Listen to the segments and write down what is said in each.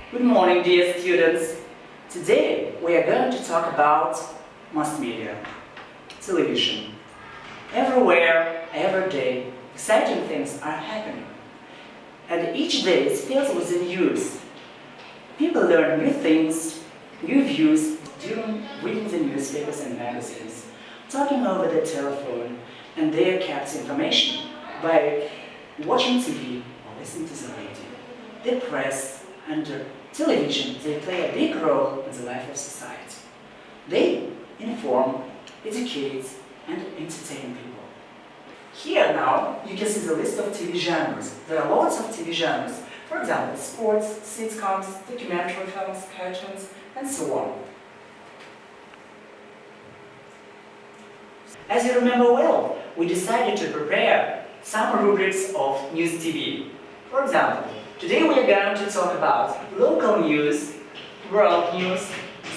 Good morning, dear students. Today we are going to talk about mass media, television. Everywhere, every day, exciting things are happening. And each day is filled with the news. People learn new things, new views during reading the newspapers and magazines, talking over the telephone, and they kept information by watching TV or listening to the radio. The press and the television, they play a big role in the life of society. They inform, educate, and entertain people. Here now, you can see the list of TV genres. There are lots of TV genres. For example, sports, sitcoms, documentary films, cartoons, and so on. As you remember well, we decided to prepare some rubrics of News TV. For example, today we are going to talk about local news, world news,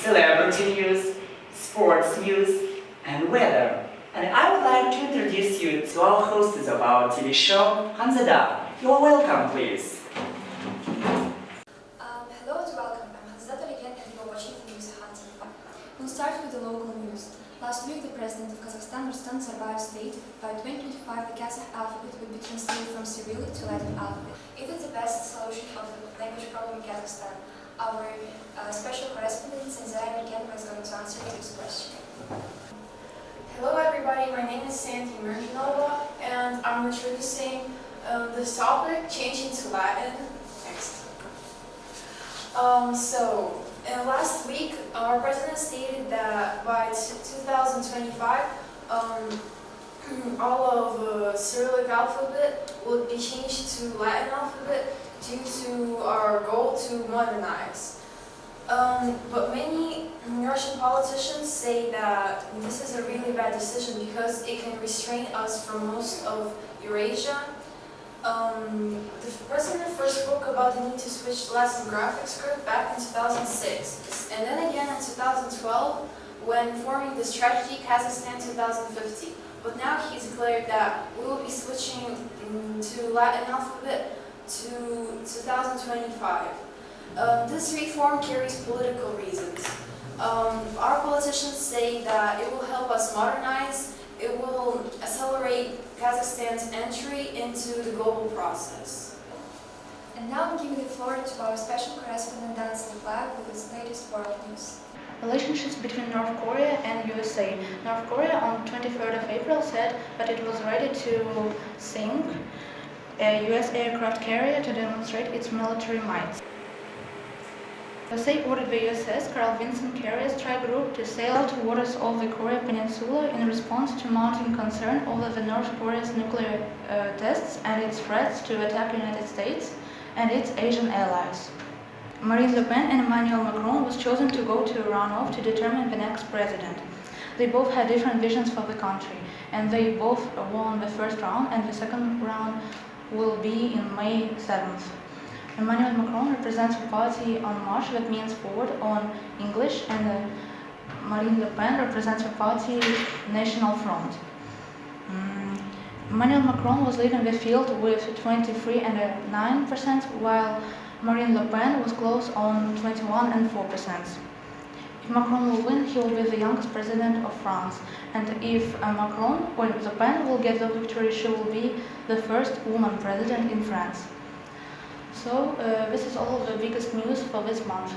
celebrity news, sports news, and weather. And I would like to introduce you to our hostess of our TV show, Hanzada. You are welcome, please. Hello and welcome. I'm Hanzada again and you are watching the news on TV. We'll start with the local news. Last week, the president of Kazakhstan, Rustam Nazarbayev, stated by 2025 the Kazakh alphabet would be translated from Cyrillic to Latin alphabet. It is the best solution of the language problem in Kazakhstan. Our special correspondent, Sanzaya Mikhenova, is going to answer this question. Hello everybody, my name is Sandy Merginova and I'm introducing this topic, changing to Latin. Next. Last week our president stated that by 2025 all of the Cyrillic alphabet would be changed to Latin alphabet due to our goal to modernize. But many Russian politicians say that this is a really bad decision because it can restrain us from most of Eurasia. The president first spoke about the need to switch to Latin graphics script back in 2006, and then again in 2012 when forming the strategy Kazakhstan 2050. But now he's declared that we will be switching to Latin alphabet to 2025. This reform carries political reasons. Our politicians say that it will help us modernize, it will accelerate Kazakhstan's entry into the global process. And now I'm giving the floor to our special correspondent, Dan Slipak, with his latest world news. Relations between North Korea and USA. North Korea on 23rd of April said that it was ready to sink a US aircraft carrier to demonstrate its military might. USA ordered the USS Carl Vinson carrier strike group to sail out to waters of the Korea Peninsula in response to mounting concern over the North Korea's nuclear tests and its threats to attack the United States and its Asian allies. Marine Le Pen and Emmanuel Macron was chosen to go to a runoff to determine the next president. They both had different visions for the country, and they both won the first round, and the second round will be in May 7th. Emmanuel Macron represents the party En Marche, that means forward on English, and Marine Le Pen represents the party National Front. Emmanuel Macron was leading the field with 23.9%, while Marine Le Pen was close on 21.4%. If Macron will win, he will be the youngest president of France, and if Macron or Le Pen will get the victory, she will be the first woman president in France. So, this is all of the biggest news for this month.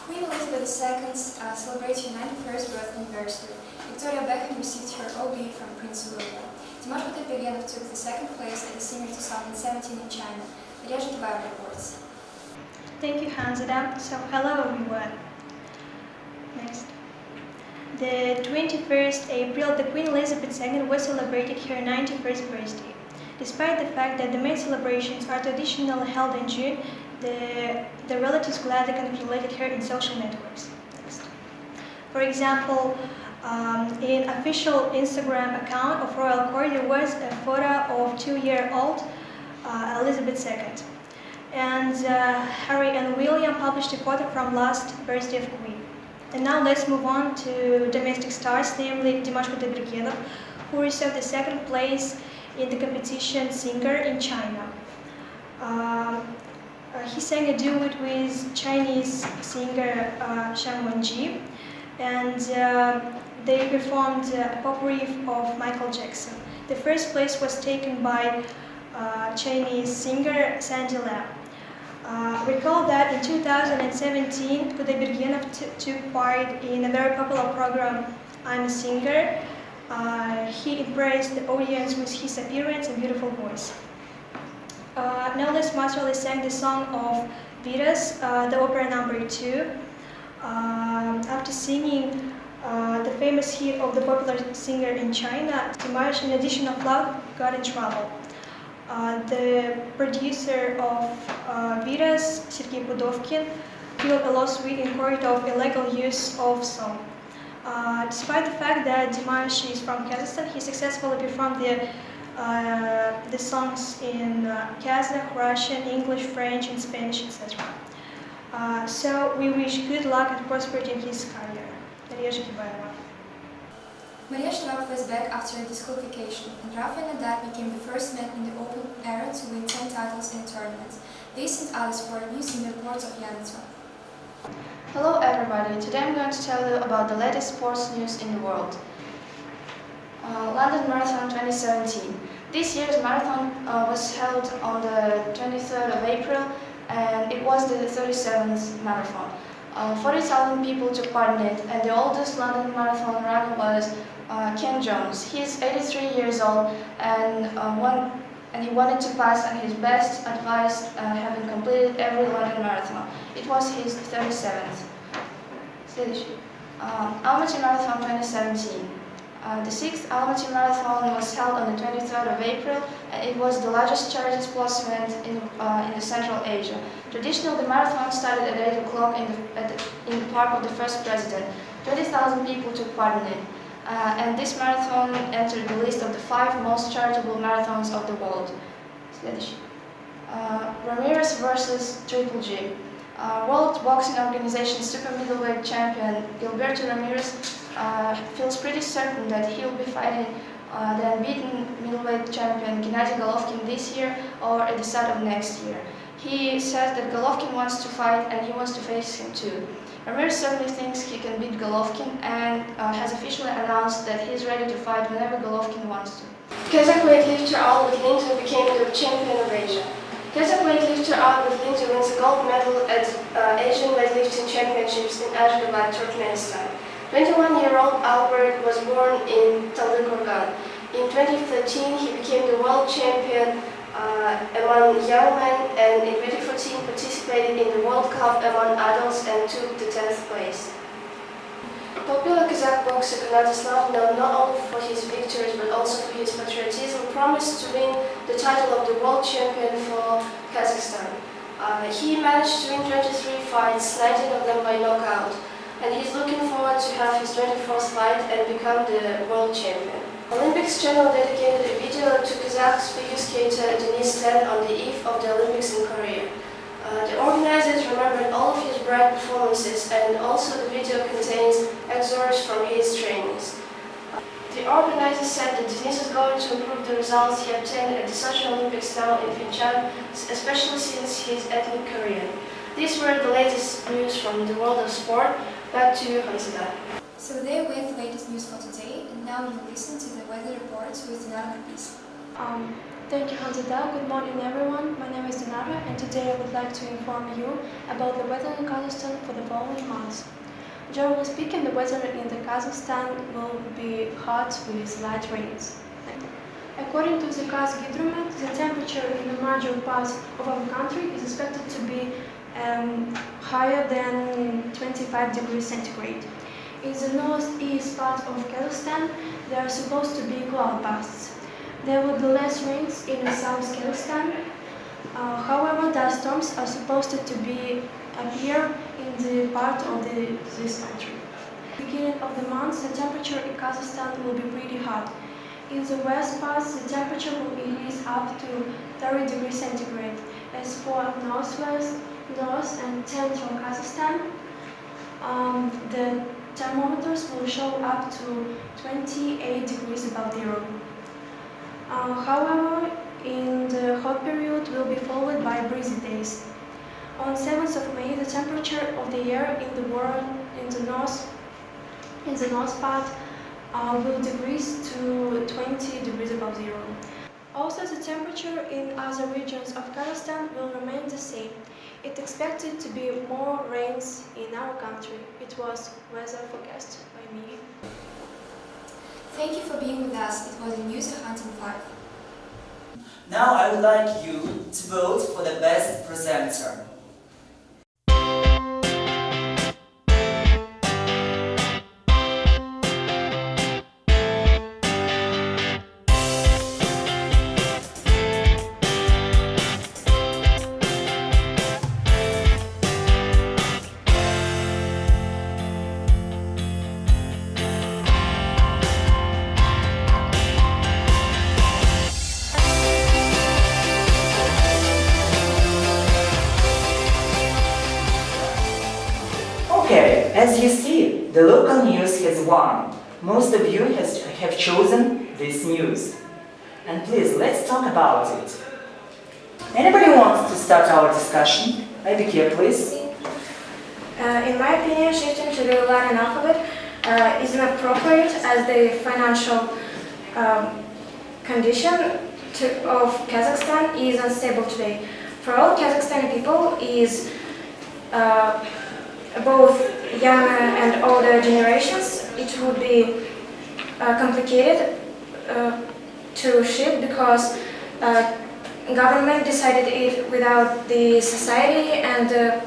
Queen Elizabeth II celebrates her 91st birth anniversary. Victoria Beckham received her OB from Prince William. Dimash Kudaibergenov took the second place at the Senior 2017 in China. Maria Zhitova reports. Thank you, Hanzada. So, hello everyone. Next. The 21st April, the Queen Elizabeth II was celebrating her 91st birthday. Despite the fact that the main celebrations are traditionally held in June, the relatives gladly congratulated her in social networks. Next. For example, in official Instagram account of Royal Court, there was a photo of 2-year-old Elizabeth II. And Harry and William published a photo from last birthday of Queen. And now let's move on to domestic stars, namely Dimash Kudaibergenov, who received the second place in the competition Singer in China. He sang a duet with Chinese singer Ji, and they performed a pop riff of Michael Jackson. The first place was taken by Chinese singer Sandy Lam. Recall that in 2017, Kudabergenov took part in a very popular program, I'm a Singer. He impressed the audience with his appearance and beautiful voice. No less masterly sang the song of Vidas, the opera number 2. After singing the famous hit of the popular singer in China, Dimash, in addition of love, got in trouble. The producer of Vidas, Sergei Pudovkin, filed a lawsuit in court of illegal use of song. Despite the fact that Dimash is from Kazakhstan, he successfully performed the songs in Kazakh, Russian, English, French, and Spanish, etc. So we wish good luck and prosperity in his career. Maria Zhikibayeva. Maria Sharapova is back after a disqualification, and Rafael Nadal became the first man in the Open era to win 10 titles in a tournament. This and other sport news in the reports of Yanitsa. Hello everybody, today I'm going to tell you about the latest sports news in the world. London Marathon 2017. This year's marathon was held on the 23rd of April and it was the 37th marathon. 40,000 people took part in it, and the oldest London Marathon runner was Ken Jones. He's 83 years old and he wanted to pass on his best advice, having completed every London Marathon. It was his 37th. Almaty Marathon 2017. The 6th Almaty Marathon was held on the 23rd of April, and it was the largest charity sports event in the Central Asia. Traditionally, the marathon started at 8 o'clock in the park of the first president. 20,000 people took part in it, and this marathon entered the list of the 5 most charitable marathons of the world. Ramirez versus Triple G. World Boxing Organization super middleweight champion Gilberto Ramirez feels pretty certain that he'll be fighting the unbeaten middleweight champion Gennady Golovkin this year or at the start of next year. He says that Golovkin wants to fight and he wants to face him too. Ramirez certainly thinks he can beat Golovkin and has officially announced that he's ready to fight whenever Golovkin wants to. Kazakh weightlifter Albert Lindsay became the champion of Asia. Kazakh weightlifter Albert Lindsay wins a gold medal at Asian Weightlifting Championships in Ashgabat, Turkmenistan. 21-year-old Albert was born in Taldykorgan. In 2013, he became the world champion among young men, and in 2014 participated in the World Cup among adults and took the 10th place. Popular Kazakh boxer Kanadislav, known not only for his victories but also for his patriotism, promised to win the title of the world champion for Kazakhstan. He managed to win 23 fights, 19 of them by knockout, and he's looking forward to have his 24th fight and become the world champion. Olympics Channel dedicated a video to Kazakh figure skater Denis Ten on the eve of the Olympics in Korea. The organizers remembered all of his bright performances, and also the video contains excerpts from his trainings. The organizers said that Denis is going to improve the results he obtained at the Sochi Olympics now in Pyeongchang, especially since he's ethnic Korean. These were the latest news from the world of sport. Back to you, Hansida. So there were the latest news for today, and now you listen to the weather reports with Dinara Marquis. Thank you, Hanzada. Good morning, everyone. My name is Dinara, and today I would like to inform you about the weather in Kazakhstan for the following months. Generally speaking, the weather in the Kazakhstan will be hot with light rains. According to the Kazgidromet, the temperature in the major parts of our country is expected to be higher than 25 degrees centigrade. In the northeast part of Kazakhstan, there are supposed to be cloud bursts. There will be less rains in South Kazakhstan. However, dust storms are supposed to appear in the part of this country. Beginning of the month, the temperature in Kazakhstan will be pretty hot. In the west parts, the temperature will increase up to 30 degrees centigrade. As for northwest, north and central Kazakhstan, the thermometers will show up to 28 degrees above zero. However, in the hot period will be followed by breezy days. On 7th of May, the temperature of the air in the world in the north part will decrease to 20 degrees above zero. Also, the temperature in other regions of Kazakhstan will remain the same. It's expected to be more rains in our country. It was weather forecast by me. Thank you for being with us. It was a News 105. Now I would like you to vote for the best presenter. Okay, as you see, the local news has won. Most of you have chosen this news. And please, let's talk about it. Anybody wants to start our discussion? Maybe here, please. In my opinion, shifting to the Latin alphabet is inappropriate as the financial condition of Kazakhstan is unstable today. For all Kazakhstani people is both younger and older generations, it would be complicated to shift because government decided it without the society and a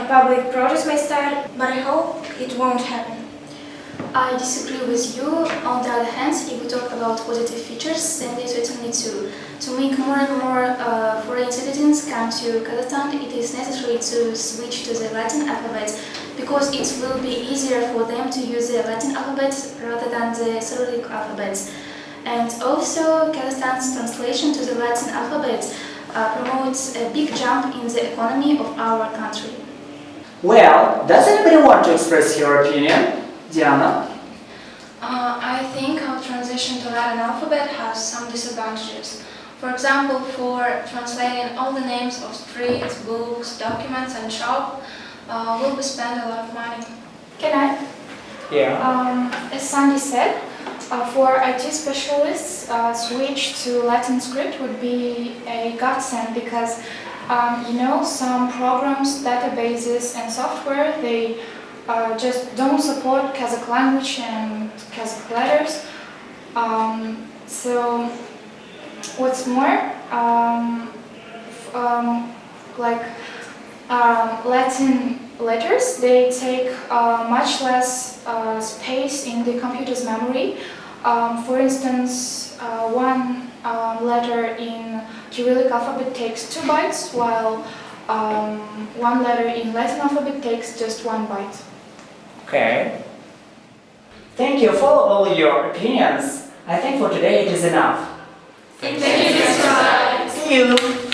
public protest may start, but I hope it won't happen. I disagree with you. On the other hand, if we talk about positive features, then there's certainly to make more and more foreign citizens come to Kazakhstan, it is necessary to switch to the Latin alphabet because it will be easier for them to use the Latin alphabet rather than the Cyrillic alphabet. And also, Kazakhstan's translation to the Latin alphabet promotes a big jump in the economy of our country. Well, does anybody want to express your opinion? Diana? I think our transition to Latin alphabet has some disadvantages. For example, for translating all the names of streets, books, documents and shop, will be spent a lot of money. Can I? Yeah. As Sandy said, for IT specialists, switch to Latin script would be a godsend because some programs, databases and software, they just don't support Kazakh language and Kazakh letters. So what's more, Latin letters, they take much less space in the computer's memory. For instance, one letter in Cyrillic alphabet takes 2 bytes, while one letter in Latin alphabet takes just 1 byte. Okay. Thank you for all your opinions. I think for today it is enough. Thank you. See you.